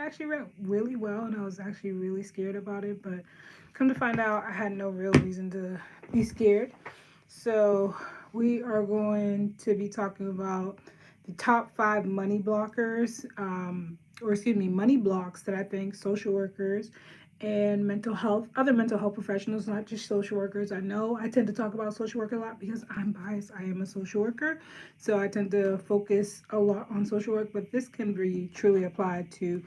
actually went really well, and I was actually really scared about it. But come to find out, I had no real reason to be scared. So we are going to be talking about the top 5 or excuse me, money blocks that I think social workers and other mental health professionals, not just social workers. I know I tend to talk about social work a lot because I'm biased. I am a social worker, so I tend to focus a lot on social work, but this can be truly applied to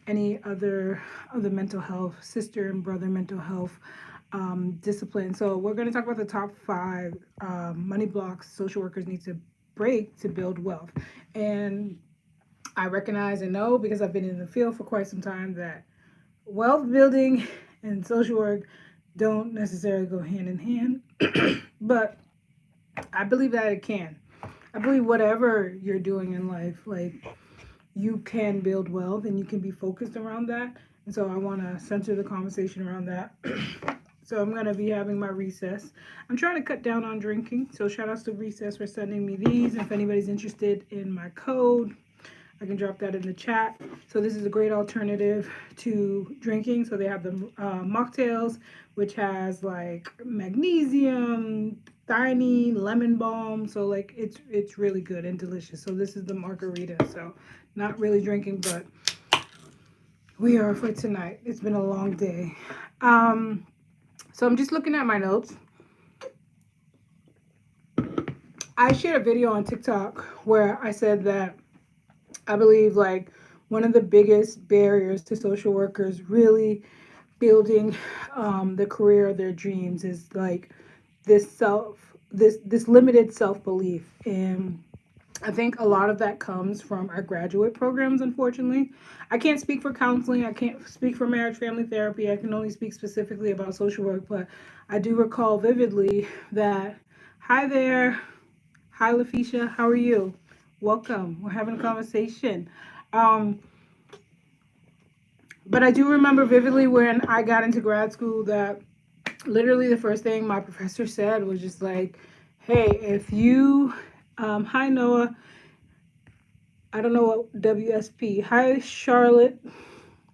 any other mental health, sister and brother mental health discipline. So we're going to talk about the top 5 money blocks social workers need to break to build wealth. And I recognize and know, because I've been in the field for quite some time, that wealth building and social work don't necessarily go hand in hand, but I believe that it can. I believe whatever you're doing in life, like, you can build wealth and you can be focused around that. And so I want to center the conversation around that. So I'm going to be having my recess. I'm trying to cut down on drinking. So shout outs to Recess for sending me these. And if anybody's interested in my code, I can drop that in the chat. So this is a great alternative to drinking. So they have the mocktails, which has like magnesium, theanine, lemon balm. So like it's really good and delicious. So this is the margarita. So not really drinking, but we are for tonight. It's been a long day. So I'm just looking at my notes. I shared a video on TikTok where I said that I believe like one of the biggest barriers to social workers really building the career of their dreams is like this limited self-belief. And I think a lot of that comes from our graduate programs, unfortunately. I can't speak for counseling. I can't speak for marriage family therapy. I can only speak specifically about social work. But I do recall vividly that, hi there. Hi, LaFisha. How are you? Welcome. We're having a conversation. Um, but I do remember vividly when I got into grad school that literally the first thing my professor said was just like, hey, if you, hi, Noah. I don't know what WSP. Hi, Charlotte.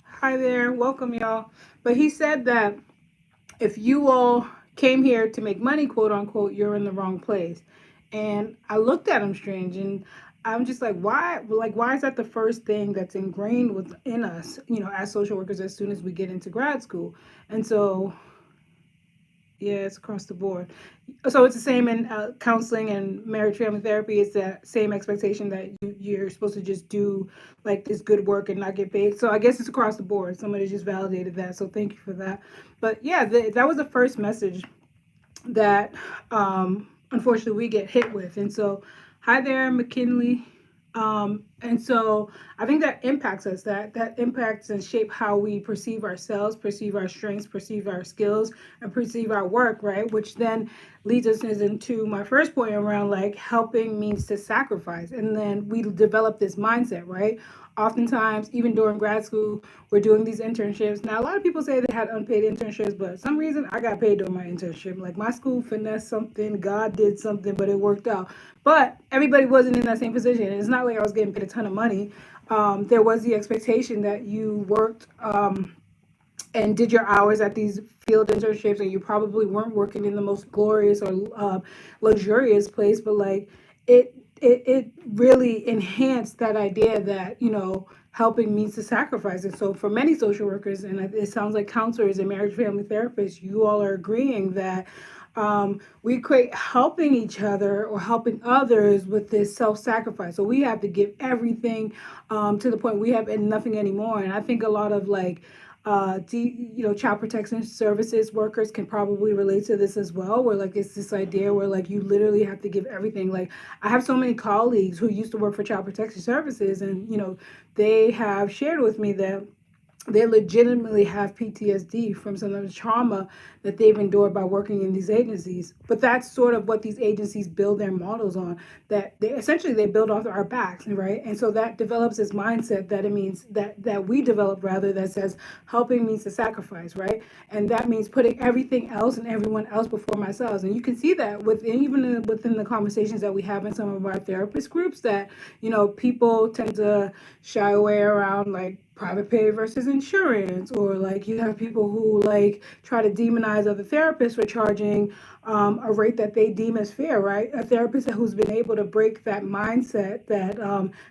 Hi there. Welcome, y'all. But he said that if you all came here to make money, quote unquote, you're in the wrong place. And I looked at him strange, and I'm just like, why? Like, why is that the first thing that's ingrained within us, as social workers, as soon as we get into grad school? And so, yeah, it's across the board. So it's the same in counseling and marriage family therapy. It's that same expectation that you're supposed to just do like this good work and not get paid. So I guess it's across the board. Somebody just validated that. So thank you for that. But yeah, that was the first message that unfortunately we get hit with. And so, hi there, McKinley. And so I think that impacts us, that impacts and shape how we perceive ourselves, perceive our strengths, perceive our skills, and perceive our work, right? Which then leads us into my first point around like helping means to sacrifice. And then we develop this mindset, right? Oftentimes, even during grad school, we're doing these internships. Now, a lot of people say they had unpaid internships, but for some reason I got paid during my internship. Like my school finessed something, God did something, but it worked out. But everybody wasn't in that same position. It's not like I was getting paid a ton of money. There was the expectation that you worked and did your hours at these field internships, and you probably weren't working in the most glorious or luxurious place, but like it really enhanced that idea that helping means to sacrifice. And so for many social workers, and it sounds like counselors and marriage family therapists, you all are agreeing that we equate helping each other or helping others with this self-sacrifice. So we have to give everything to the point we have nothing anymore. And I think a lot of like child protection services workers can probably relate to this as well, where like it's this idea where like you literally have to give everything. Like I have so many colleagues who used to work for child protection services, and they have shared with me that they legitimately have PTSD from some of the trauma that they've endured by working in these agencies. But that's sort of what these agencies build their models on, that they build off our backs, right? And so that develops this mindset that it means that we develop, rather, that says helping means to sacrifice, right? And that means putting everything else and everyone else before myself. And you can see that within the conversations that we have in some of our therapist groups, that people tend to shy away around like private pay versus insurance, or like you have people who like try to demonize other therapists for charging a rate that they deem as fair, right? A therapist who's been able to break that mindset that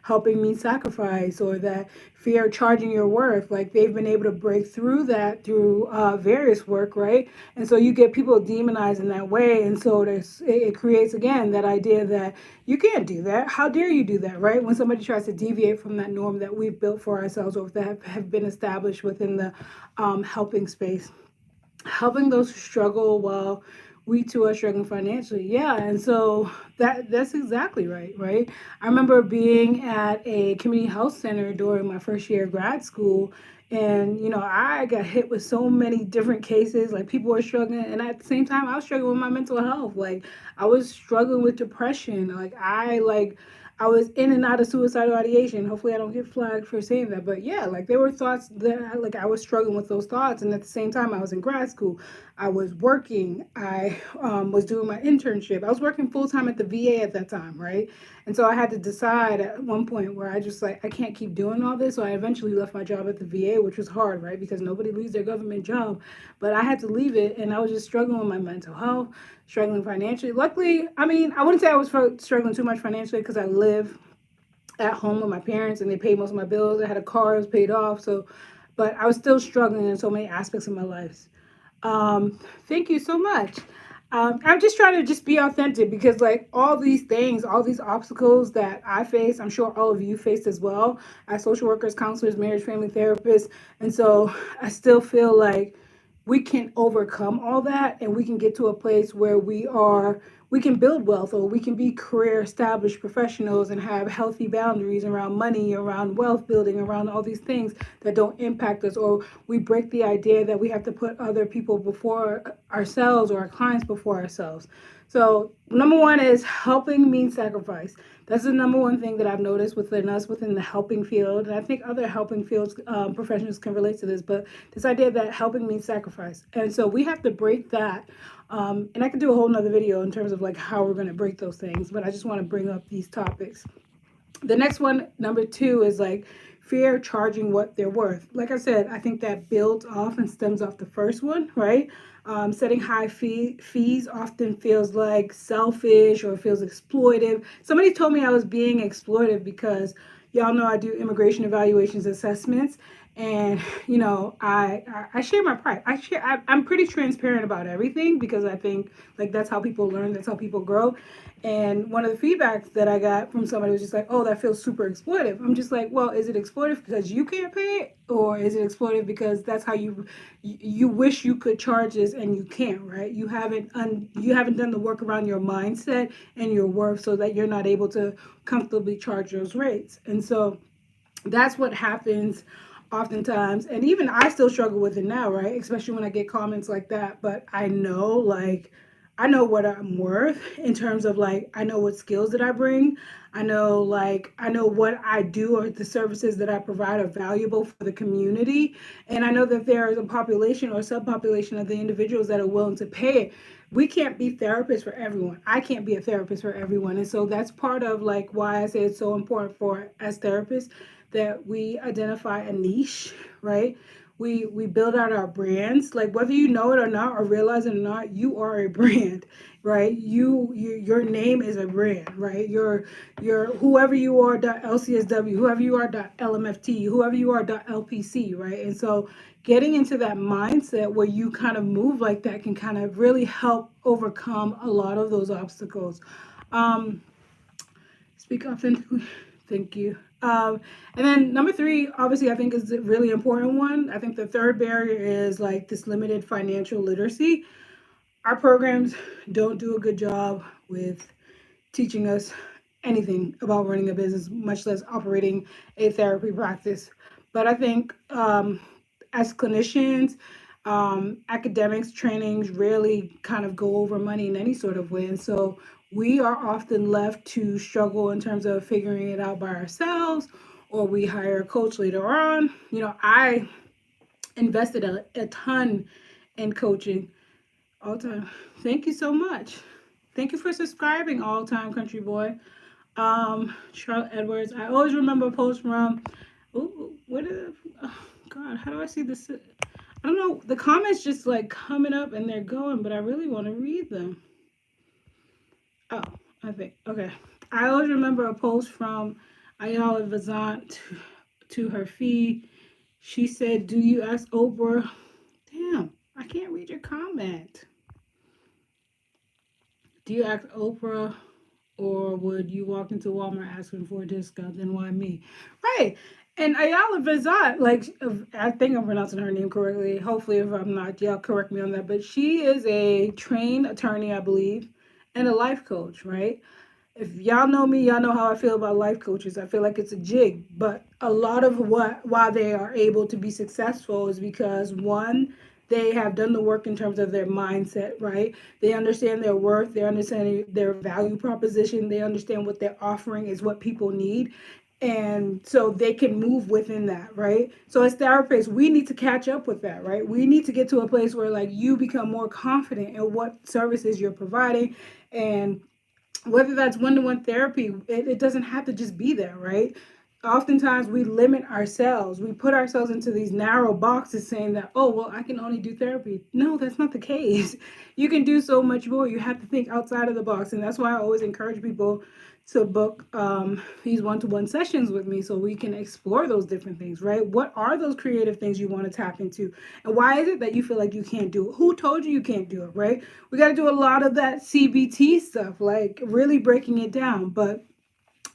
helping means sacrifice, or that fear charging your worth, like they've been able to break through that through various work, right? And so you get people demonized in that way, and so it creates again that idea that you can't do that. How dare you do that, right? When somebody tries to deviate from that norm that we've built for ourselves, or that have been established within the helping space, helping those who struggle while we too are struggling financially. Yeah, and so that's exactly right, right? I remember being at a community health center during my first year of grad school, and I got hit with so many different cases. Like, people were struggling, and at the same time I was struggling with my mental health. Like, I was struggling with depression. I was in and out of suicidal ideation. Hopefully, I don't get flagged for saying that. But yeah, like, there were thoughts that, like, I was struggling with those thoughts. And at the same time, I was in grad school. I was working. I was doing my internship. I was working full time at the VA at that time, right? And so I had to decide at one point where I just, like, I can't keep doing all this. So I eventually left my job at the VA, which was hard, right? Because nobody leaves their government job. But I had to leave it, and I was just struggling with my mental health, struggling financially. Luckily, I mean, I wouldn't say I was struggling too much financially because I live at home with my parents and they paid most of my bills. I had a car, it was paid off. So, but I was still struggling in so many aspects of my life. Thank you so much. I'm just trying to just be authentic, because like all these things, all these obstacles that I face, I'm sure all of you faced as well as social workers, counselors, marriage, family therapists. And so I still feel like we can overcome all that, and we can get to a place where we can build wealth, or we can be career established professionals and have healthy boundaries around money, around wealth building, around all these things that don't impact us. Or we break the idea that we have to put other people before ourselves, or our clients before ourselves. So number one is helping means sacrifice. That's the number one thing that I've noticed within us, within the helping field. And I think other helping fields, professionals can relate to this, but this idea that helping means sacrifice. And so we have to break that. And I could do a whole nother video in terms of like how we're going to break those things, but I just want to bring up these topics. The next one, number two, is like fear charging what they're worth. Like I said, I think that builds off and stems off the first one, right? Setting high fees often feels like selfish or feels exploitive. Somebody told me I was being exploitive because y'all know I do immigration evaluations assessments, and I share my pride. I'm pretty transparent about everything, because I think like that's how people learn, that's how people grow. And one of the feedbacks that I got from somebody was just like, oh, that feels super exploitive. I'm just like, well, is it exploitive because you can't pay it? Or is it exploitive because that's how you wish you could charge this and you can't, right? You haven't done the work around your mindset and your worth, so that you're not able to comfortably charge those rates. And so that's what happens oftentimes. And even I still struggle with it now, right? Especially when I get comments like that. But I know what I'm worth, in terms of like, I know what skills that I bring. I know what I do, or the services that I provide are valuable for the community. And I know that there is a population or subpopulation of the individuals that are willing to pay it. We can't be therapists for everyone. I can't be a therapist for everyone. And so that's part of like why I say it's so important for, as therapists, that we identify a niche, right? We build out our brands. Like, whether you know it or not, or realize it or not, you are a brand, right? Your name is a brand, right? Your whoever you are .lcsw, whoever you are .lmft, whoever you are .lpc, right? And so getting into that mindset where you kind of move like that can kind of really help overcome a lot of those obstacles. Speak authentically. Thank you. And then number three, obviously, I think is a really important one. I think the third barrier is like this limited financial literacy. Our programs don't do a good job with teaching us anything about running a business, much less operating a therapy practice. But I think as clinicians, academics, trainings really kind of go over money in any sort of way. And so we are often left to struggle in terms of figuring it out by ourselves, or we hire a coach later on. I invested a ton in coaching all time. Thank you so much. Thank you for subscribing, all time country boy. Charlotte Edwards. I always remember a post from What is? Oh, God, how do I see this? I don't know. The comments just like coming up and they're going, but I really want to read them. Oh, I think okay. I always remember a post from Ayala Vazant to her feed. She said, "Do you ask Oprah?" Damn, I can't read your comment. Do you ask Oprah, or would you walk into Walmart asking for a discount? Then why me? Right. And Ayala Vazat, like, I think I'm pronouncing her name correctly. Hopefully, if I'm not, y'all correct me on that. But she is a trained attorney, I believe, and a life coach, right? If y'all know me, y'all know how I feel about life coaches. I feel like it's a jig, but a lot of why they are able to be successful is because one, they have done the work in terms of their mindset, right? They understand their worth, they understand their value proposition, they understand what they're offering is what people need. And so they can move within that, right? So as therapists, we need to catch up with that, right? We need to get to a place where like you become more confident in what services you're providing, and whether that's one-to-one therapy, it doesn't have to just be there, right? Oftentimes we limit ourselves, we put ourselves into these narrow boxes saying that, oh well, I can only do therapy. No, that's not the case. You can do so much more. You have to think outside of the box, and that's why I always encourage people to book these one-to-one sessions with me so we can explore those different things, right? What are those creative things you want to tap into, and why is it that you feel like you can't do it? Who told you can't do it, right? We got to do a lot of that CBT stuff, like really breaking it down. But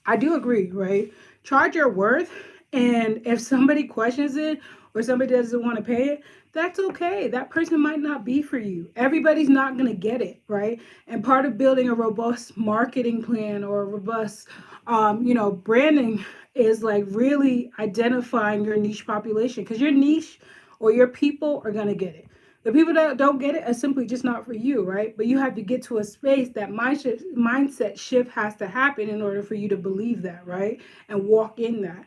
I do agree, right? Charge your worth. And if somebody questions it or somebody doesn't want to pay it, that's okay. That person might not be for you. Everybody's not going to get it, right? And part of building a robust marketing plan or a robust, branding is like really identifying your niche population, because your niche or your people are going to get it. The people that don't get it are simply just not for you, right? But you have to get to a space that mindset shift has to happen in order for you to believe that, right? And walk in that.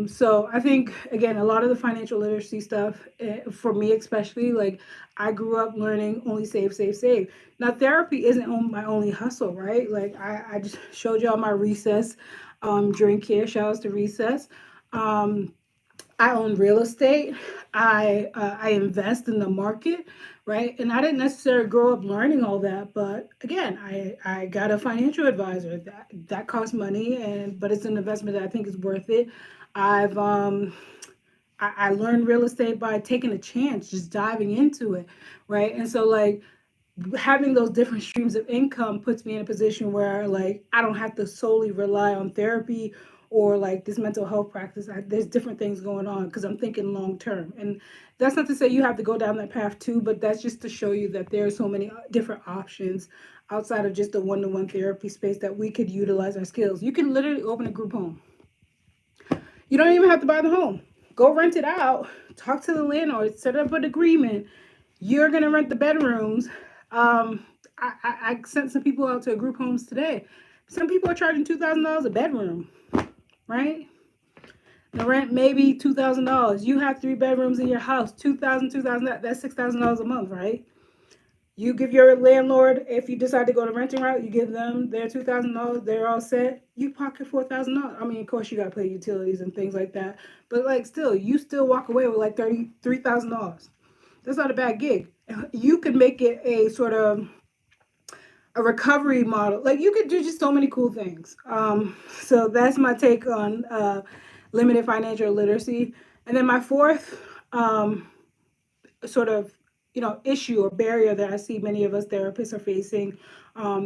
So I think again, a lot of the financial literacy stuff, for me especially, like I grew up learning only save, save, save. Now therapy isn't my only hustle, right? Like I just showed y'all my recess drink here. Shout outs to recess. Um, I own real estate. I invest in the market, right? And I didn't necessarily grow up learning all that, but again, I got a financial advisor that costs money, and but it's an investment that I think is worth it. I've I learned real estate by taking a chance, just diving into it, right? And so like having those different streams of income puts me in a position where like I don't have to solely rely on therapy or like this mental health practice. There's different things going on because I'm thinking long term, and that's not to say you have to go down that path too, but that's just to show you that there are so many different options outside of just the one-to-one therapy space that we could utilize our skills. You can literally open a group home. You don't even have to buy the home. Go rent it out. Talk to the landlord. Set up an agreement. You're gonna rent the bedrooms. I sent some people out to group homes today. Some people are charging $2,000 a bedroom, right? The rent maybe $2,000. You have 3 bedrooms in your house. 2,000, 2,000. That's $6,000 a month, right? You give your landlord, if you decide to go the renting route, you give them their $2,000. They're all set. You pocket $4,000. I mean, of course, you got to pay utilities and things like that. But like, still, you still walk away with like $33,000. That's not a bad gig. You could make it a sort of a recovery model. Like you could do just so many cool things. So that's my take on limited financial literacy. And then my fourth sort of issue or barrier that I see many of us therapists are facing,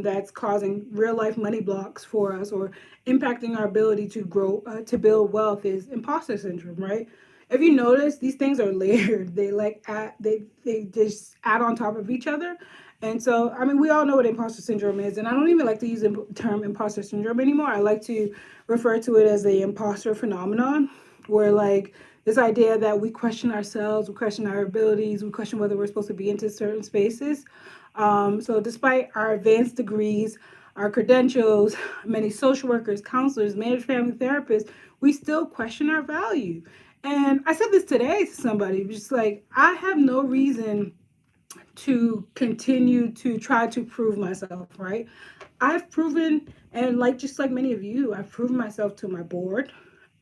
that's causing real life money blocks for us or impacting our ability to grow, to build wealth, is imposter syndrome, right? If you notice, these things are layered. They like they just add on top of each other. And so, I mean, we all know what imposter syndrome is, and I don't even like to use the term imposter syndrome anymore. I like to refer to it as the imposter phenomenon, where like this idea that we question ourselves, we question our abilities, we question whether we're supposed to be into certain spaces. So despite our advanced degrees, our credentials, many social workers, counselors, marriage family therapists, we still question our value. And I said this today to somebody, just like, I have no reason to continue to try to prove myself, right? I've proven, and like just like many of you, I've proven myself to my board.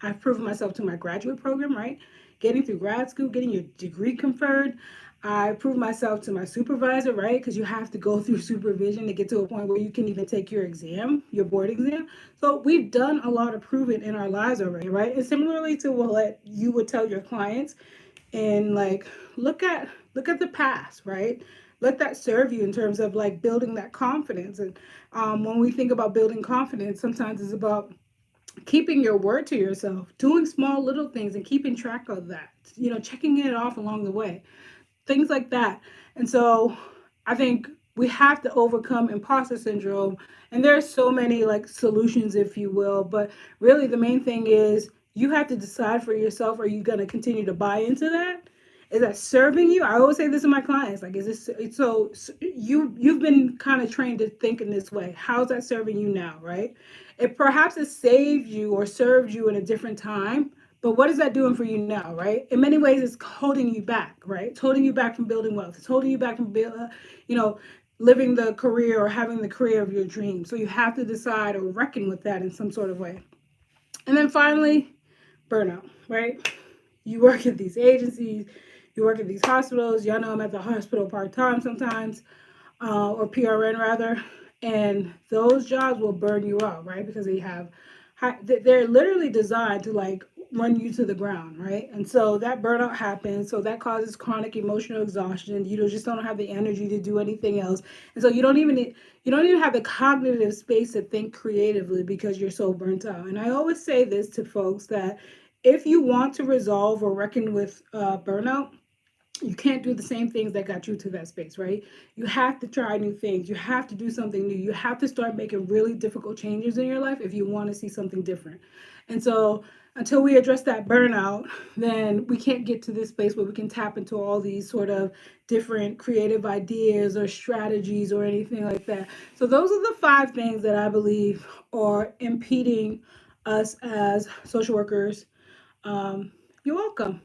I've proven myself to my graduate program, right? Getting through grad school, getting your degree conferred. I proved myself to my supervisor, right? Because you have to go through supervision to get to a point where you can even take your exam, your board exam. So we've done a lot of proving in our lives already, right? And similarly to what you would tell your clients, and like look at the past, right? Let that serve you in terms of like building that confidence. And when we think about building confidence, sometimes it's about keeping your word to yourself, doing small little things and keeping track of that, checking it off along the way, things like that. And so I think we have to overcome imposter syndrome. And there are so many like solutions, if you will, but really the main thing is you have to decide for yourself, are you going to continue to buy into that? Is that serving you? I always say this to my clients, like, is this so you've been kind of trained to think in this way. How's that serving you now, right? It perhaps it saved you or served you in a different time, but what is that doing for you now, right? In many ways, it's holding you back, right? It's holding you back from building wealth. It's holding you back from, you know, living the career or having the career of your dreams. So you have to decide or reckon with that in some sort of way. And then finally, burnout, right? You work at these agencies, you work at these hospitals. Y'all know I'm at the hospital part time sometimes, or PRN rather, and those jobs will burn you out, right? Because they're literally designed to like run you to the ground, right? And so that burnout happens. So that causes chronic emotional exhaustion. Just don't have the energy to do anything else, and so you don't even have the cognitive space to think creatively because you're so burnt out. And I always say this to folks that if you want to resolve or reckon with burnout, you can't do the same things that got you to that space, right? You have to try new things. You have to do something new. You have to start making really difficult changes in your life if you want to see something different. And so, until we address that burnout, then we can't get to this space where we can tap into all these sort of different creative ideas or strategies or anything like that. So, those are the 5 things that I believe are impeding us as social workers. You're welcome.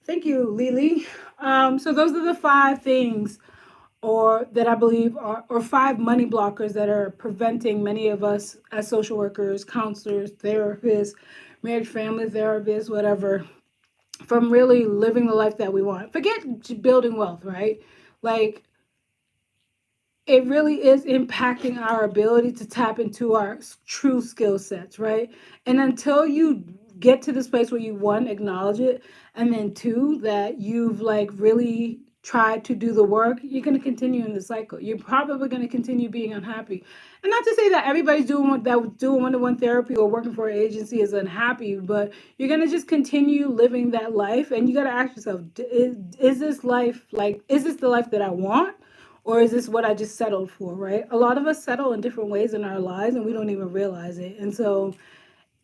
Thank you, Lily. So those are the 5 things, or that I believe are, or 5 money blockers that are preventing many of us as social workers, counselors, therapists, marriage, family therapists, whatever, from really living the life that we want. Forget building wealth, right? Like, it really is impacting our ability to tap into our true skill sets, right? And until you get to this place where you, one, acknowledge it, and then two, that you've like really tried to do the work, you're going to continue in the cycle. You're probably going to continue being unhappy. And not to say that everybody's doing one-to-one therapy or working for an agency is unhappy, but you're going to just continue living that life. And you got to ask yourself, is this life like, is this the life that I want? Or is this what I just settled for, right? A lot of us settle in different ways in our lives and we don't even realize it. And so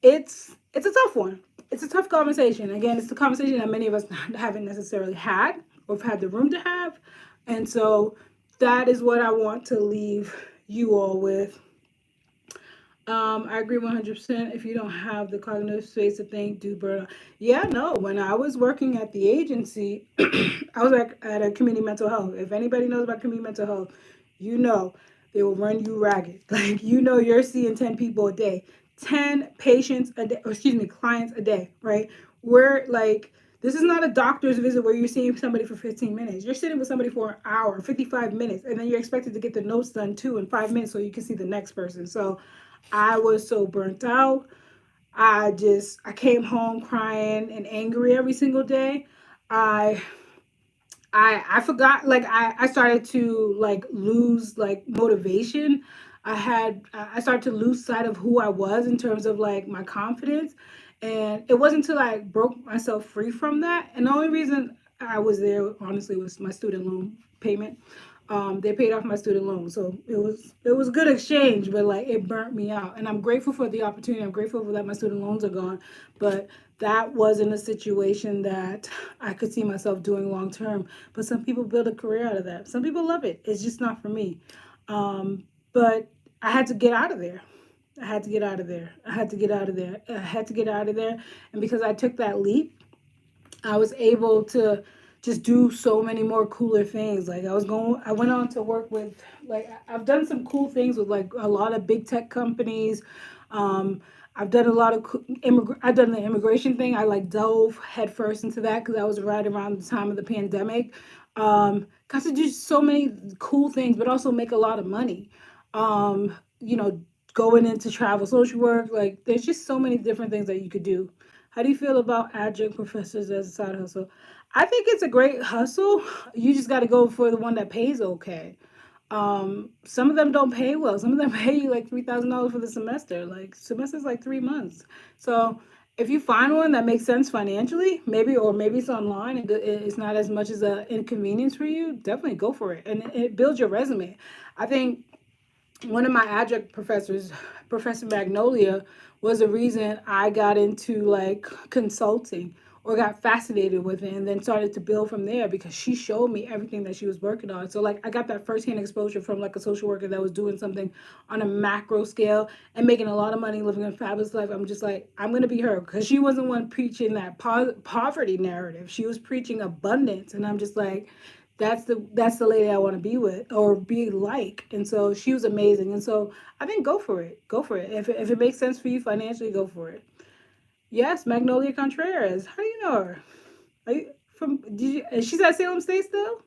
it's a tough one. It's a tough conversation. Again, it's the conversation that many of us haven't necessarily had or have had the room to have. And so that is what I want to leave you all with. I agree 100%. If you don't have the cognitive space to think, do burnout. Yeah, no. When I was working at the agency, I was at a community mental health. If anybody knows about community mental health, you know they will run you ragged. Like, you're seeing 10 people a day, 10 patients a day, or excuse me, clients a day, right? We're like, this is not a doctor's visit where you're seeing somebody for 15 minutes. You're sitting with somebody for an hour, 55 minutes, and then you're expected to get the notes done too in 5 minutes so you can see the next person. So I was so burnt out. I came home crying and angry every single day. I I forgot, like, I started to like lose like motivation. I started to lose sight of who I was in terms of like my confidence. And it wasn't until I broke myself free from that. And the only reason I was there honestly was my student loan payment. They paid off my student loan, so it was a good exchange, but like it burnt me out. And I'm grateful for the opportunity. I'm grateful for that my student loans are gone, but that wasn't a situation that I could see myself doing long term. But some people build a career out of that. Some people love it. It's just not for me. But I had to get out of there. I had to get out of there. I had to get out of there. I had to get out of there. And because I took that leap, I was able to just do so many more cooler things. Like I went on to work with, like, I've done some cool things with like a lot of big tech companies. Um, I've done a lot of I've done the immigration thing. I like dove headfirst into that because I was right around the time of the pandemic. Got to do so many cool things, but also make a lot of money. You know, going into travel social work, like there's just so many different things that you could do. How do you feel about adjunct professors as a side hustle? I think it's a great hustle. You just got to go for the one that pays okay. Some of them don't pay well. Some of them pay you like $3,000 for the semester. Like semester's like 3 months. So if you find one that makes sense financially, maybe, or maybe it's online and it's not as much as an inconvenience for you, definitely go for it. And it builds your resume. I think one of my adjunct professors, Professor Magnolia, was the reason I got into like consulting or got fascinated with it and then started to build from there because she showed me everything that she was working on. So like I got that firsthand exposure from like a social worker that was doing something on a macro scale and making a lot of money, living a fabulous life. I'm just like, I'm gonna be her because she wasn't one preaching that poverty narrative. She was preaching abundance, and I'm just like, that's the lady I want to be with or be like. And so she was amazing. And so I think go for it. Go for it. If it makes sense for you financially, go for it. Yes, Magnolia Contreras. How do you know her? Are you from? Did you? She's at Salem State still.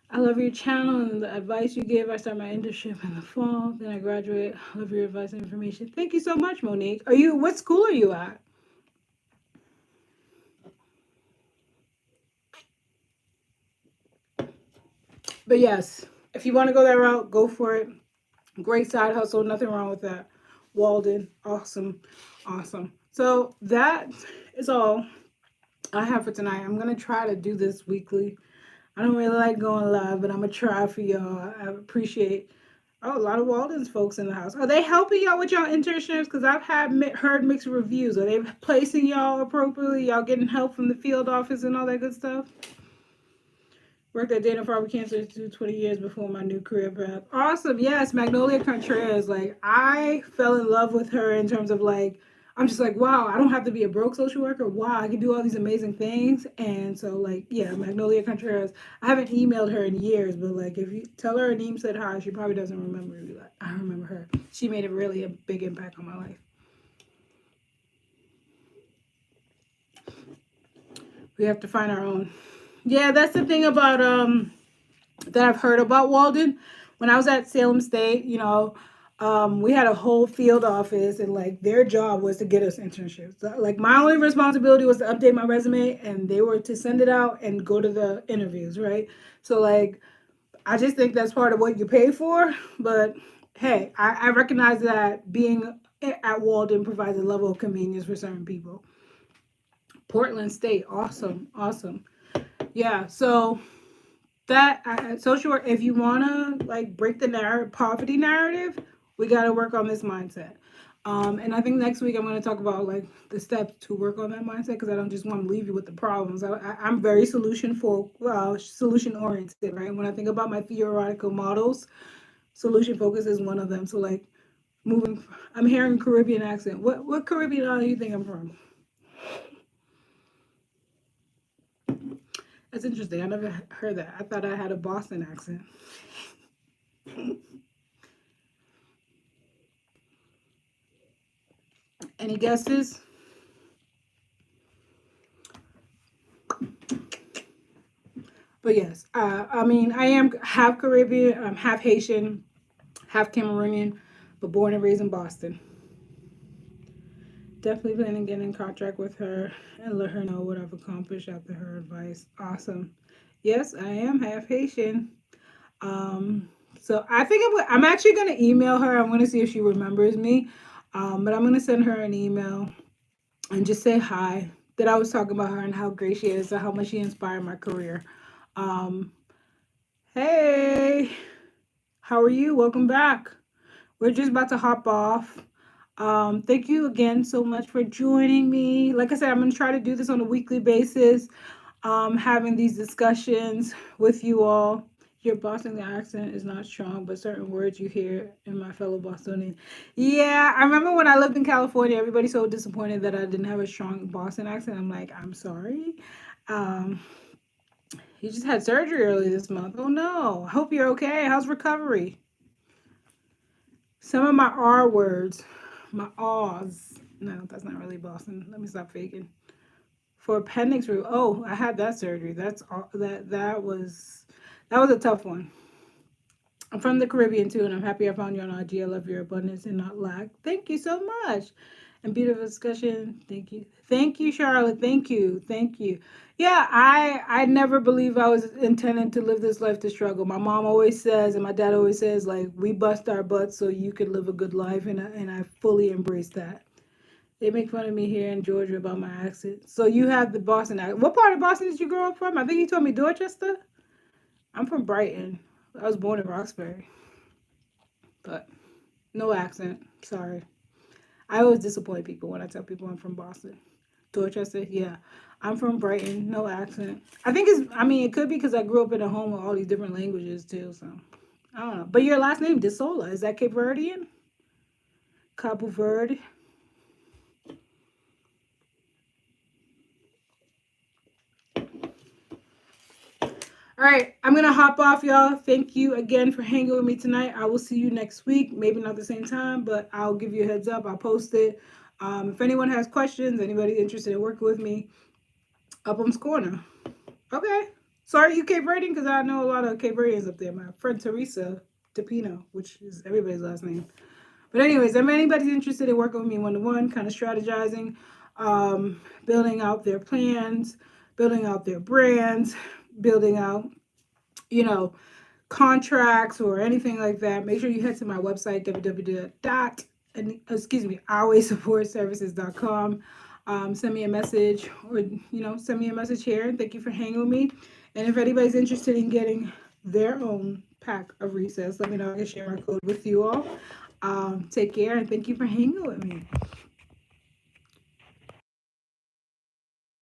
I love your channel and the advice you give. I start my internship in the fall. Then I graduate. I love your advice and information. Thank you so much, Monique. Are you? What school are you at? But yes, if you want to go that route, go for it. Great side hustle. Nothing wrong with that. Walden, awesome, awesome. So that is all I have for tonight. I'm gonna try to do this weekly. I don't really like going live, but I'm gonna try for y'all. I appreciate. Oh, a lot of Walden's folks in the house. Are they helping y'all with y'all internships? Because I've heard mixed reviews. Are they placing y'all appropriately? Y'all getting help from the field office and all that good stuff? Worked at Dana-Farber Cancer Institute 20 years before my new career path. Awesome. Yes, Magnolia Contreras. Like, I fell in love with her in terms of, like, I'm just like, wow, I don't have to be a broke social worker. Wow, I can do all these amazing things. And so, like, yeah, Magnolia Contreras. I haven't emailed her in years, but, like, if you tell her Neem said hi, she probably doesn't remember me. Like, I remember her. She made a big impact on my life. We have to find our own. Yeah, that's the thing about that I've heard about Walden. When I was at Salem State, we had a whole field office, and like their job was to get us internships. So, like my only responsibility was to update my resume, and they were to send it out and go to the interviews, right? So like, I just think that's part of what you pay for. But hey, I recognize that being at Walden provides a level of convenience for certain people. Portland State, awesome, awesome. Yeah, so that social work, if you want to like break the poverty narrative, we got to work on this mindset. And I think next week I'm going to talk about like the steps to work on that mindset because I don't just want to leave you with the problems. I'm very solution oriented, right? When I think about my theoretical models, solution focus is one of them. So like moving, I'm hearing Caribbean accent. What Caribbean island do you think I'm from? That's interesting. I never heard that. I thought I had a Boston accent. Any guesses? But yes, I mean, I am half Caribbean, I'm half Haitian, half Cameroonian, but born and raised in Boston. Definitely planning to get in contact with her and let her know what I've accomplished after her advice. Awesome. Yes, I am half Haitian. Um, so I think I'm actually going to email her. I'm going to see if she remembers me. But I'm going to send her an email and just say hi. That I was talking about her and how great she is and how much she inspired my career. Um, hey, how are you? Welcome back. We're just about to hop off. Thank you again so much for joining me. Like I said, I'm going to try to do this on a weekly basis, having these discussions with you all. Your Boston accent is not strong, but certain words you hear in my fellow Bostonian. Yeah, I remember when I lived in California, everybody's so disappointed that I didn't have a strong Boston accent. I'm like, I'm sorry. Um, you just had surgery early this month. Oh no. I hope you're okay. How's recovery? Some of my R words. my Oz. No, that's not really Boston. Let me stop faking. For appendix review. Oh, I had that surgery. That was a tough one. I'm from the Caribbean too, and I'm happy I found you on IG. I love your abundance and not lack. Thank you so much. And beautiful discussion. Thank you, Charlotte. Thank you. Yeah, I never believed I was intending to live this life to struggle. My mom always says, and my dad always says, like, we bust our butts so you could live a good life, and I fully embrace that. They make fun of me here in Georgia about my accent. So you have the Boston accent. What part of Boston did you grow up from? I think you told me Dorchester. I'm from Brighton. I was born in Roxbury, but no accent. Sorry. I always disappoint people when I tell people I'm from Boston. Dorchester, yeah. I'm from Brighton, no accent. I mean, it could be because I grew up in a home with all these different languages too, so I don't know. But your last name, De Sola, is that Cape Verdean? Cabo Verde? All right, I'm gonna hop off, y'all. Thank you again for hanging with me tonight. I will see you next week. Maybe not the same time, but I'll give you a heads up. I'll post it. If anyone has questions, anybody interested in working with me, Upham's Corner. Okay. So are you Cape Verdean? Because I know a lot of Cape Verdeans up there. My friend Teresa DePino, which is everybody's last name. But anyways, if anybody's interested in working with me one-to-one, kind of strategizing, building out their plans, building out their brands, building out, you know, contracts or anything like that, make sure you head to my website, ourwaysupportservices.com. Send me a message or, send me a message here. Thank you for hanging with me. And if anybody's interested in getting their own pack of recess, let me know. I can share my code with you all. Take care and thank you for hanging with me.